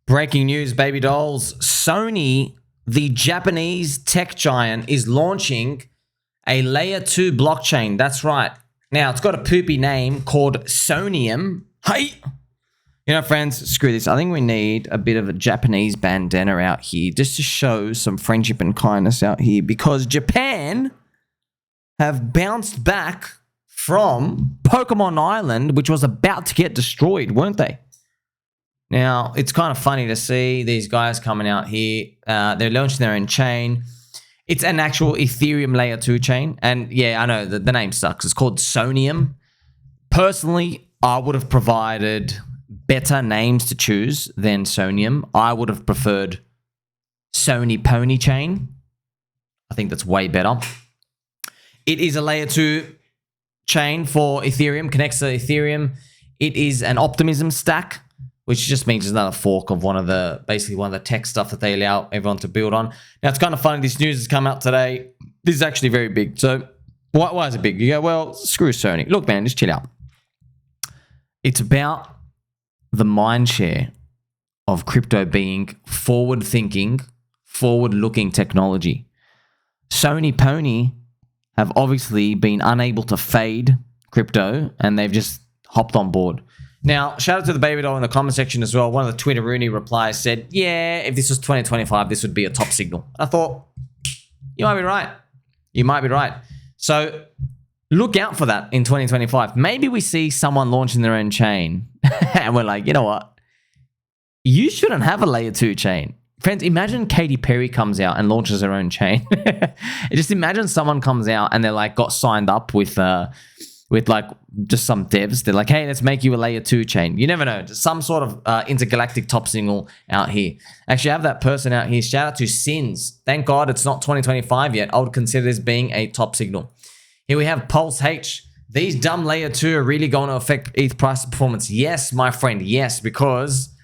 Breaking news, baby dolls. Sony, the Japanese tech giant, is launching a Layer 2 blockchain. That's right. Now, it's got a poopy name called Sonium. Hey! You know, friends, screw this. I think we need a bit of a Japanese bandana out here just to show some friendship and kindness out here, because Japan have bounced back from Pokemon Island, which was about to get destroyed, weren't they? Now, it's kind of funny to see these guys coming out here. They're launching their own chain. It's an actual Ethereum Layer 2 chain. And yeah, I know the name sucks. It's called Sonium. Personally, I would have provided better names to choose than Sonium. I would have preferred Sony Pony chain. I think that's way better. It is a Layer 2 chain for Ethereum, connects to Ethereum. It is an optimism stack, which just means it's another fork of basically one of the tech stuff that they allow everyone to build on. Now, it's kind of funny. This news has come out today. This is actually very big. So why is it big? You go, well, screw Sony. Look, man, just chill out. It's about the mindshare of crypto being forward-thinking, forward-looking technology. Sony Pony have obviously been unable to fade crypto, and they've just hopped on board. Now, shout out to the baby doll in the comment section as well. One of the Twitter Rooney replies said, yeah, if this was 2025, this would be a top signal. I thought, you might be right. You might be right. So look out for that in 2025. Maybe we see someone launching their own chain and we're like, you know what? You shouldn't have a Layer 2 chain. Friends, imagine Katy Perry comes out and launches her own chain. Just imagine someone comes out and they're like got signed up with like just some devs. They're like, hey, let's make you a Layer 2 chain. You never know. Just some sort of intergalactic top signal out here. Actually, I have that person out here. Shout out to Sins. Thank God it's not 2025 yet. I would consider this being a top signal. Here we have Pulse H. These dumb Layer 2 are really going to affect ETH price performance. Yes, my friend. Yes, because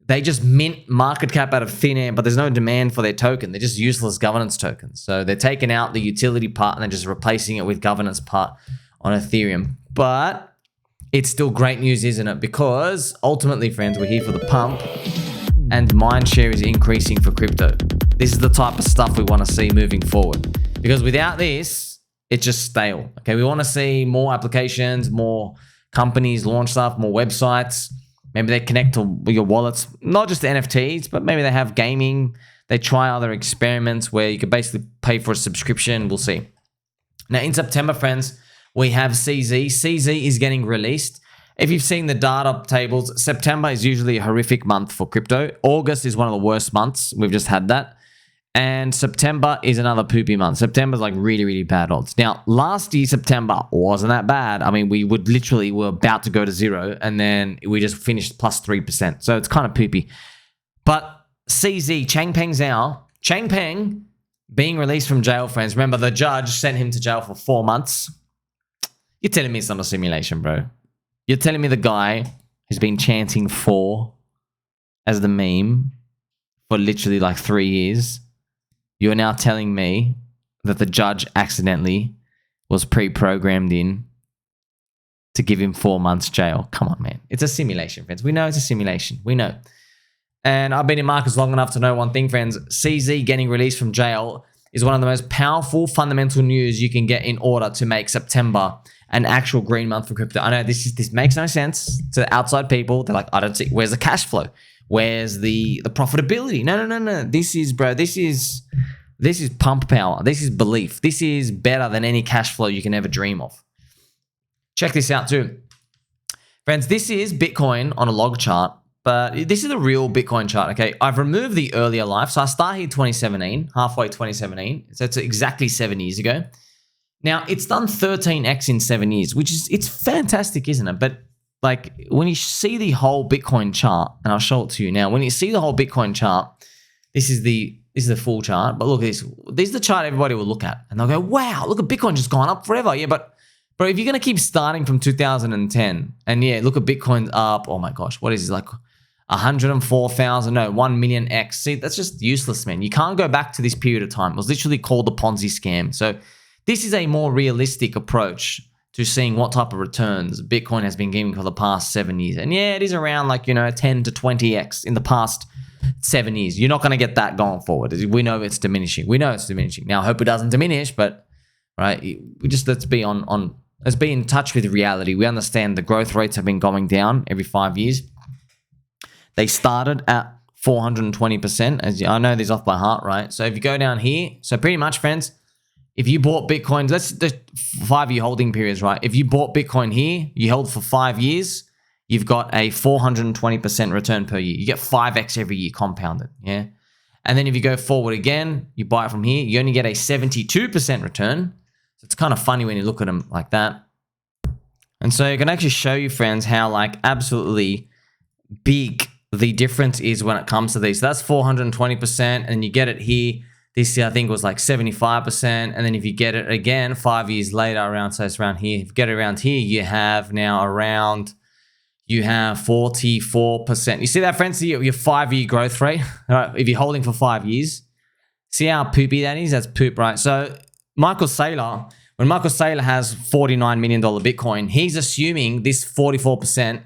they just mint market cap out of thin air, but there's no demand for their token. They're just useless governance tokens. So they're taking out the utility part and they're just replacing it with governance part on Ethereum. But it's still great news, isn't it? Because ultimately, friends, we're here for the pump and Mindshare is increasing for crypto. This is the type of stuff we want to see moving forward. Because without this, it's just stale. Okay, we want to see more applications, more companies launch stuff, more websites. Maybe they connect to your wallets, not just the NFTs, but maybe they have gaming. They try other experiments where you could basically pay for a subscription. We'll see. Now, in September, friends, we have CZ. CZ is getting released. If you've seen the data tables, September is usually a horrific month for crypto. August is one of the worst months. We've just had that. And September is another poopy month. September's like really, really bad odds. Now, last year, September wasn't that bad. I mean, we were about to go to zero, and then we just finished plus 3%. So it's kind of poopy. But CZ, Changpeng Zhao, Changpeng being released from jail, friends. Remember, the judge sent him to jail for 4 months. You're telling me it's not a simulation, bro. You're telling me the guy who's been chanting 4 as the meme for literally like 3 years, you're now telling me that the judge accidentally was pre-programmed in to give him 4 months jail. Come on, man. It's a simulation, friends. We know it's a simulation. We know. And I've been in markets long enough to know one thing, friends. CZ getting released from jail is one of the most powerful fundamental news you can get in order to make September an actual green month for crypto. I know this makes no sense to outside people. They're like, I don't see, where's the cash flow? Where's the profitability? No. This is, bro, this is pump power. This is belief. This is better than any cash flow you can ever dream of. Check this out too. Friends, this is Bitcoin on a log chart, but this is a real Bitcoin chart, okay? I've removed the earlier life. So I started here 2017, halfway 2017. So it's exactly 7 years ago. Now, it's done 13x in 7 years, which is, it's fantastic, isn't it? But like when you see the whole Bitcoin chart, and I'll show it to you now. When you see the whole Bitcoin chart, this is the full chart. But look at this. This is the chart everybody will look at. And they'll go, wow, look at Bitcoin just gone up forever. Yeah, but bro, if you're going to keep starting from 2010, and yeah, look at Bitcoin's up, oh my gosh, what is it, like 104,000, no, 1 million X. See, that's just useless, man. You can't go back to this period of time. It was literally called the Ponzi scam. So this is a more realistic approach to seeing what type of returns Bitcoin has been giving for the past 7 years. And yeah, it is around like, 10 to 20x in the past 7 years. You're not going to get that going forward. We know it's diminishing. Now, I hope it doesn't diminish, but right, let's be let's be in touch with reality. We understand the growth rates have been going down every 5 years. They started at 420%. I know these off by heart, right? So if you go down here, so pretty much, friends, if you bought Bitcoin, let's the 5-year holding periods, right? If you bought Bitcoin here, you held for 5 years, you've got a 420% return per year. You get 5x every year compounded, yeah? And then if you go forward again, you buy it from here, you only get a 72% return. So it's kind of funny when you look at them like that. And so I can actually show you, friends, how like absolutely big the difference is when it comes to these. So that's 420%, and you get it here. This year, I think, was like 75%. And then if you get it again 5 years later, so it's around here. If you get it around here, you have 44%. You see that, friends? See your 5-year growth rate, right? If you're holding for 5 years, see how poopy that is? That's poop, right? So Michael Saylor, when Michael Saylor has $49 million Bitcoin, he's assuming this 44%,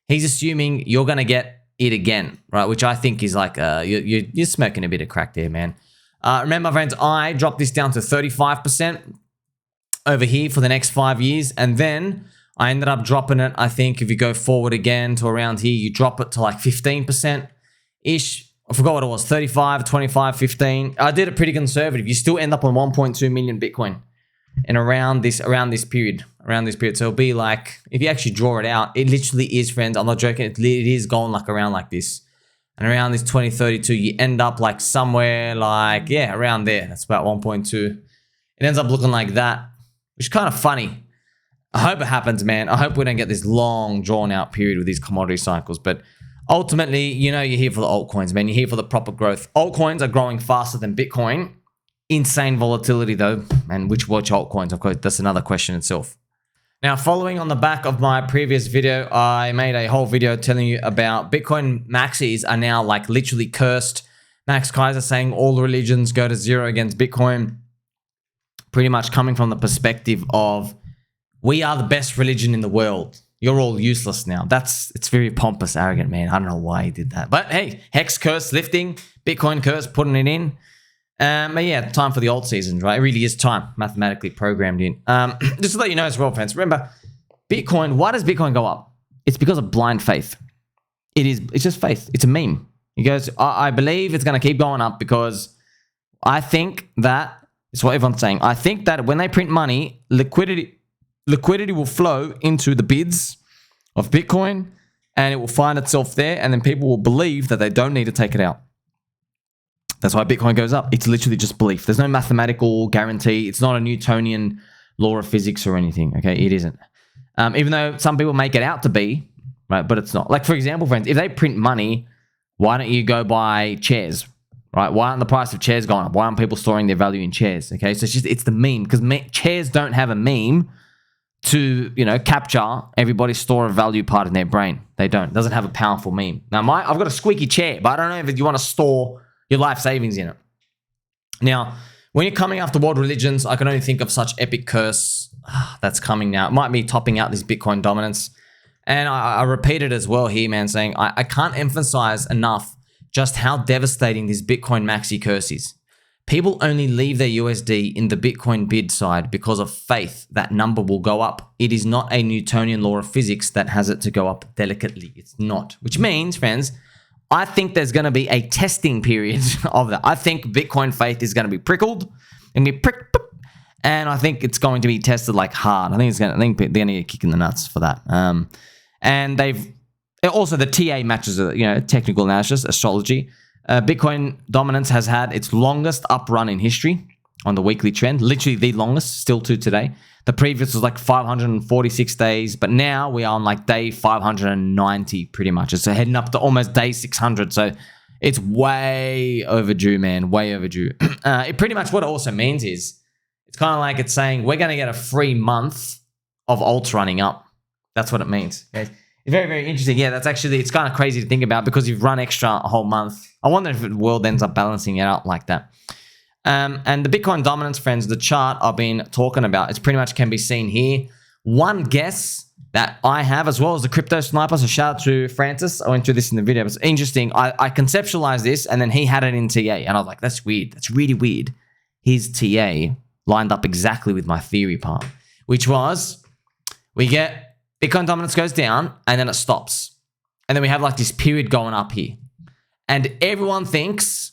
he's assuming you're going to get it again, right? Which I think is like, you're smoking a bit of crack there, man. Remember, friends, I dropped this down to 35% over here for the next 5 years. And then I ended up dropping it. I think if you go forward again to around here, you drop it to like 15%-ish. I forgot what it was, 35, 25, 15. I did it pretty conservative. You still end up on 1.2 million Bitcoin and around this period. So it'll be like, if you actually draw it out, it literally is, friends, I'm not joking, it is going like around like this. And around this 2032, you end up like somewhere like, yeah, around there. That's about 1.2. It ends up looking like that, which is kind of funny. I hope it happens, man. I hope we don't get this long, drawn-out period with these commodity cycles. But ultimately, you're here for the altcoins, man. You're here for the proper growth. Altcoins are growing faster than Bitcoin. Insane volatility, though. And which altcoins? Of course, that's another question itself. Now, following on the back of my previous video, I made a whole video telling you about Bitcoin Maxis are now like literally cursed. Max Kaiser saying all religions go to zero against Bitcoin. Pretty much coming from the perspective of, we are the best religion in the world. You're all useless now. It's very pompous, arrogant, man. I don't know why he did that. But hey, Hex curse lifting, Bitcoin curse putting it in. But yeah, time for the alt season, right? It really is time, mathematically programmed in. Just to let you know as well, friends, remember, Bitcoin, why does Bitcoin go up? It's because of blind faith. It's just faith. It's a meme. He goes, I believe it's going to keep going up because I think that, it's what everyone's saying, I think that when they print money, liquidity will flow into the bids of Bitcoin and it will find itself there, and then people will believe that they don't need to take it out. That's why Bitcoin goes up. It's literally just belief. There's no mathematical guarantee. It's not a Newtonian law of physics or anything, okay? It isn't. Even though some people make it out to be, right? But it's not. Like, for example, friends, if they print money, why don't you go buy chairs, right? Why aren't the price of chairs going up? Why aren't people storing their value in chairs, okay? So it's the meme, because chairs don't have a meme to, capture everybody's store of value part in their brain. They don't. It doesn't have a powerful meme. Now, I've got a squeaky chair, but I don't know if you want to store your life savings in it. Now, when you're coming after world religions, I can only think of such epic curse that's coming now. It might be topping out this Bitcoin dominance. And I repeat it as well here, man, saying I can't emphasize enough just how devastating this Bitcoin Maxi curse is. People only leave their USD in the Bitcoin bid side because of faith that number will go up. It is not a Newtonian law of physics that has it to go up delicately. It's not. Which means, friends, I think there's going to be a testing period of that. I think Bitcoin faith is going to be prickled and be pricked, and I think it's going to be tested like hard. I think they're going to get a kick in the nuts for that. And they've also, the TA matches, technical analysis, astrology. Bitcoin dominance has had its longest up run in history on the weekly trend, literally the longest, still to today. The previous was like 546 days, but now we are on like day 590 pretty much. It's heading up to almost day 600. So it's way overdue, man, way overdue. It pretty much, what it also means is, it's kind of like it's saying we're going to get a free month of alts running up. That's what it means. Okay? It's very, very interesting. Yeah, it's kind of crazy to think about because you've run extra a whole month. I wonder if the world ends up balancing it out like that. And the Bitcoin dominance, friends, the chart I've been talking about, it's pretty much can be seen here. one guess that I have, as well as the crypto sniper. So shout out to Francis. I went through this in the video. It's interesting. I conceptualized this, and then he had it in TA, and I was like, that's weird. That's really weird. His TA lined up exactly with my theory part, which was we get Bitcoin dominance goes down, and then it stops. And then we have like this period going up here. And everyone thinks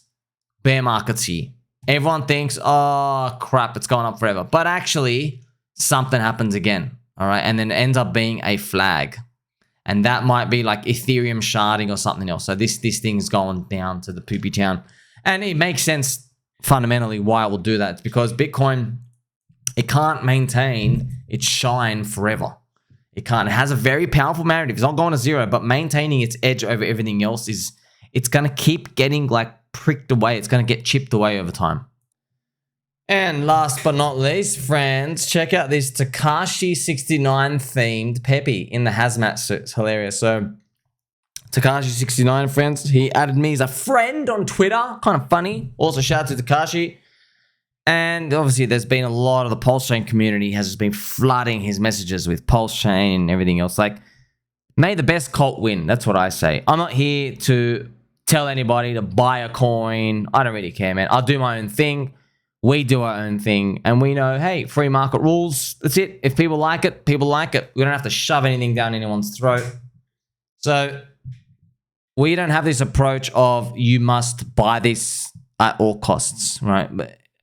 bear market's here. Everyone thinks, oh, crap, it's going up forever. But actually, something happens again. All right, and then it ends up being a flag. And that might be like Ethereum sharding or something else. So this thing's going down to the poopy town. And it makes sense fundamentally why it will do that. It's because Bitcoin, it can't maintain its shine forever. It can't. It has a very powerful narrative. It's not going to zero, but maintaining its edge over everything else is, it's going to keep getting like pricked away. It's going to get chipped away over time. And last but not least, friends, check out this Tekashi 69 themed Peppy in the hazmat suit. It's hilarious. So Tekashi 69, friends, he added me as a friend on Twitter. Kind of funny. Also, shout out to Tekashi. And obviously, there's been a lot of the PulseChain community has just been flooding his messages with PulseChain and everything else. Like, may the best cult win. That's what I say. I'm not here to tell anybody to buy a coin. I don't really care, man. I'll do my own thing. We do our own thing, and we know, hey, free market rules. That's it. If people like it, people like it. We don't have to shove anything down anyone's throat. So we don't have this approach of you must buy this at all costs, right?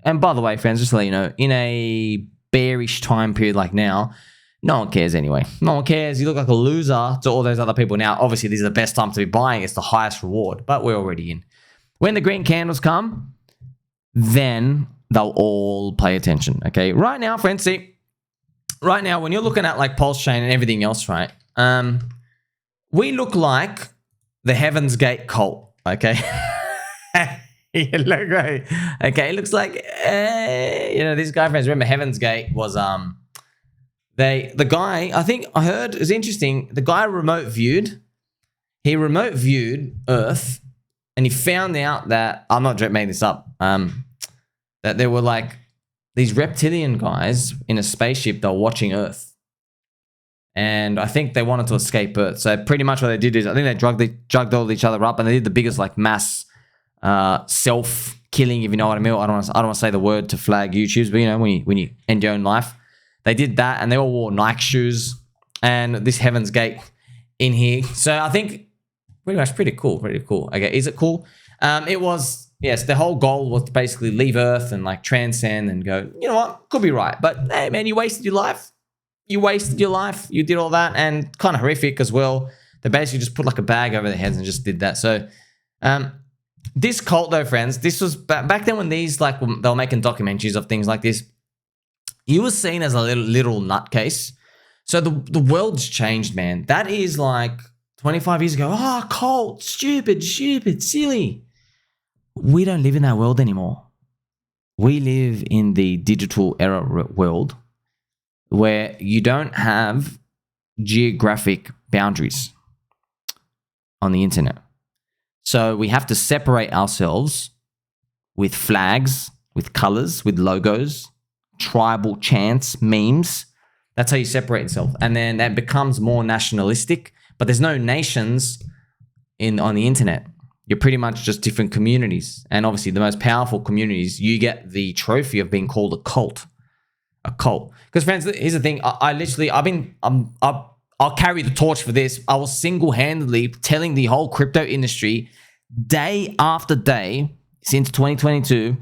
And by the way, friends, just to let you know, in a bearish time period like now, no one cares anyway. No one cares. You look like a loser to all those other people. Now, obviously, this is the best time to be buying. It's the highest reward, but we're already in. When the green candles come, then they'll all pay attention, okay? Right now, friends, see, right now, when you're looking at like PulseChain and everything else, right? We look like the Heaven's Gate cult, okay? You look right. Okay, it looks like, you know, this guy, friends, remember Heaven's Gate was, the guy, I think I heard, it was interesting, the guy he remote viewed Earth, and he found out that, I'm not making this up, that there were like these reptilian guys in a spaceship that were watching Earth. And I think they wanted to escape Earth. So pretty much what they did is, I think they drugged all each other up, and they did the biggest like mass self-killing, if you know what I mean. I don't want to say the word to flag YouTubes, but you know, when you end your own life. They did that, and they all wore Nike shoes and this Heaven's Gate in here. So I think pretty much pretty cool. Okay, is it cool? It was. Yes, the whole goal was to basically leave Earth and like transcend and go, you know what, could be right. But hey, man, you wasted your life. You did all that, and kind of horrific as well. They basically just put like a bag over their heads and just did that. So this cult though, friends, this was back then when these like, they were making documentaries of things like this. You were seen as a little nutcase. So the world's changed, man. That is like 25 years ago. Oh, cult, stupid, silly. We don't live in that world anymore. We live in the digital era world where you don't have geographic boundaries on the internet. So we have to separate ourselves with flags, with colors, with logos, tribal chants, memes. That's how you separate yourself. And then that becomes more nationalistic, but there's no nations on the internet. You're pretty much just different communities. And obviously the most powerful communities, you get the trophy of being called a cult. A cult. Because friends, here's the thing. I'll carry the torch for this. I was single-handedly telling the whole crypto industry day after day since 2022,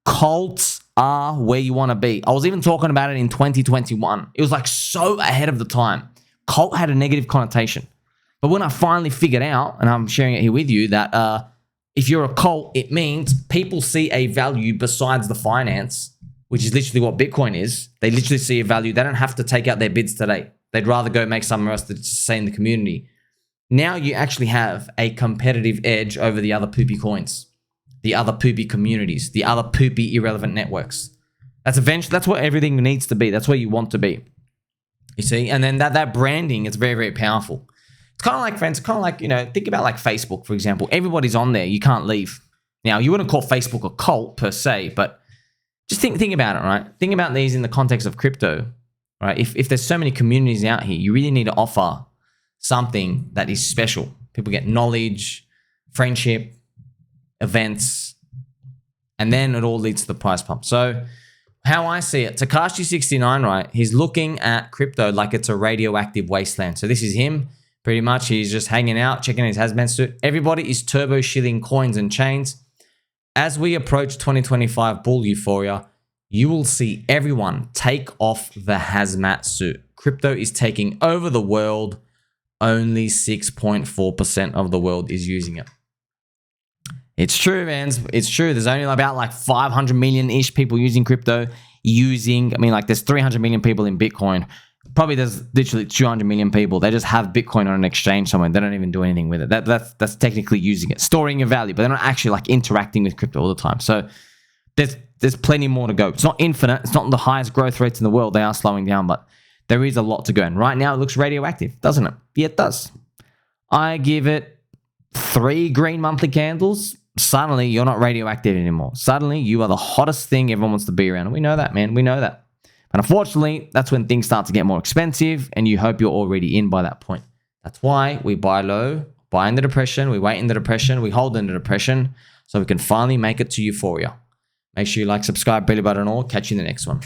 cults are where you want to be. I was even talking about it in 2021. It was like so ahead of the time. Cult had a negative connotation. But when I finally figured out, and I'm sharing it here with you, that if you're a cult, it means people see a value besides the finance, which is literally what Bitcoin is. They literally see a value. They don't have to take out their bids today. They'd rather go make somewhere else to stay in the community. Now you actually have a competitive edge over the other poopy coins, the other poopy communities, the other poopy irrelevant networks. That's what everything needs to be. That's where you want to be. You see? And then that branding is very, very powerful. It's kind of like, friends, you know, think about like Facebook, for example. Everybody's on there. You can't leave. Now, you wouldn't call Facebook a cult per se, but just think about it, right? Think about these in the context of crypto. right? If there's so many communities out here, you really need to offer something that is special. People get knowledge, friendship, events, and then it all leads to the price pump. So how I see it, Tekashi69, right? He's looking at crypto like it's a radioactive wasteland. So this is him, pretty much. He's just hanging out, checking his hazmat suit. Everybody is turbo shilling coins and chains. As we approach 2025 bull euphoria, you will see everyone take off the hazmat suit. Crypto is taking over the world. Only 6.4% of the world is using it. It's true, man. It's true. There's only about like 500 million-ish people using crypto. There's 300 million people in Bitcoin. Probably there's literally 200 million people. They just have Bitcoin on an exchange somewhere. They don't even do anything with it. That's technically using it, storing your value, but they're not actually like interacting with crypto all the time. So there's plenty more to go. It's not infinite. It's not the highest growth rates in the world. They are slowing down, but there is a lot to go. And right now it looks radioactive, doesn't it? Yeah, it does. I give it 3 green monthly candles. Suddenly you're not radioactive anymore. Suddenly you are the hottest thing everyone wants to be around. We know that, man. We know that. And unfortunately, that's when things start to get more expensive, and you hope you're already in by that point. That's why we buy low, buy in the depression, we wait in the depression, we hold in the depression, so we can finally make it to euphoria. Make sure you like, subscribe, belly button, and all. Catch you in the next one.